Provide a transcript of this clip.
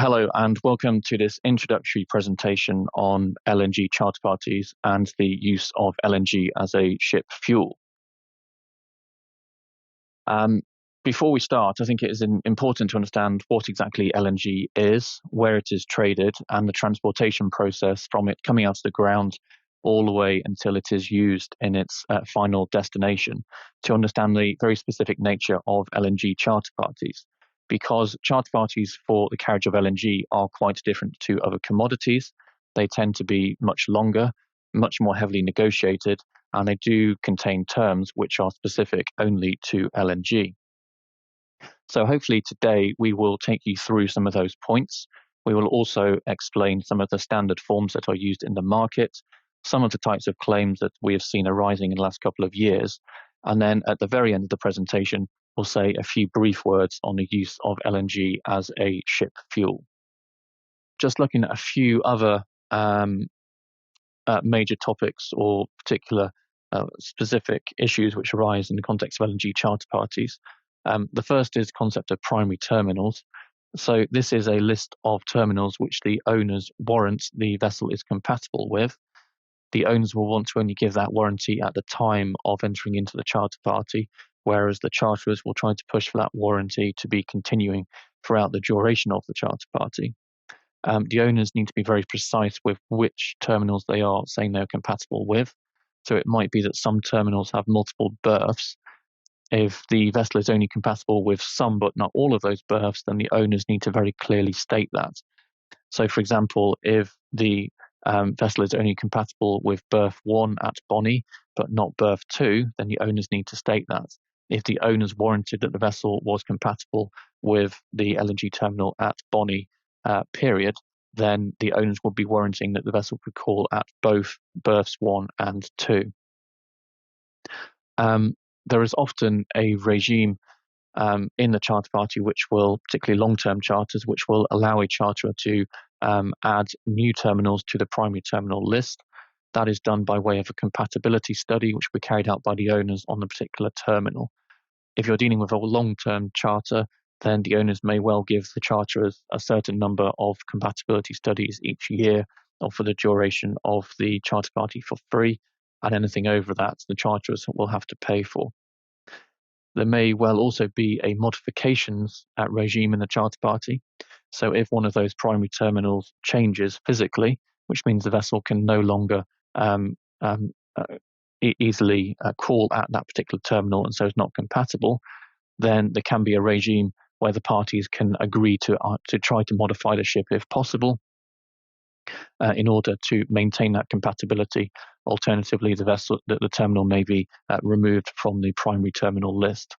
Hello and welcome to this introductory presentation on LNG charter parties and the use of LNG as a ship fuel. Before we start, I think it is important to understand what exactly LNG is, where it is traded, and the transportation process from it coming out of the ground all the way until it is used in its final destination, to understand the very specific nature of LNG charter parties. Because charter parties for the carriage of LNG are quite different to other commodities. They tend to be much longer, much more heavily negotiated, and they do contain terms which are specific only to LNG. So hopefully today we will take you through some of those points. We will also explain some of the standard forms that are used in the market, some of the types of claims that we have seen arising in the last couple of years, and then at the very end of the presentation, we'll say a few brief words on the use of LNG as a ship fuel. Just looking at a few other major topics or particular specific issues which arise in the context of LNG charter parties. The first is the concept of primary terminals. So this is a list of terminals which the owners warrant the vessel is compatible with. The owners will want to only give that warranty at the time of entering into the charter party, whereas the charterers will try to push for that warranty to be continuing throughout the duration of the charter party. The owners need to be very precise with which terminals they are saying they're compatible with. So it might be that some terminals have multiple berths. If the vessel is only compatible with some but not all of those berths, then the owners need to very clearly state that. So for example, if the vessel is only compatible with berth 1 at Bonny, but not berth 2, then the owners need to state that. If the owners warranted that the vessel was compatible with the LNG terminal at Bonny, period, then the owners would be warranting that the vessel could call at both berths 1 and 2. There is often a regime in the charter party which will, particularly long-term charters, which will allow a charterer to add new terminals to the primary terminal list. That is done by way of a compatibility study which will be carried out by the owners on the particular terminal. If you're dealing with a long-term charter, then the owners may well give the charterers a certain number of compatibility studies each year or for the duration of the charter party for free, and anything over that the charterers will have to pay for. There may well also be a modifications regime in the charter party. So if one of those primary terminals changes physically, which means the vessel can no longer easily call at that particular terminal and so is not compatible, then there can be a regime where the parties can agree to try to modify the ship if possible in order to maintain that compatibility. Alternatively, the terminal may be removed from the primary terminal list.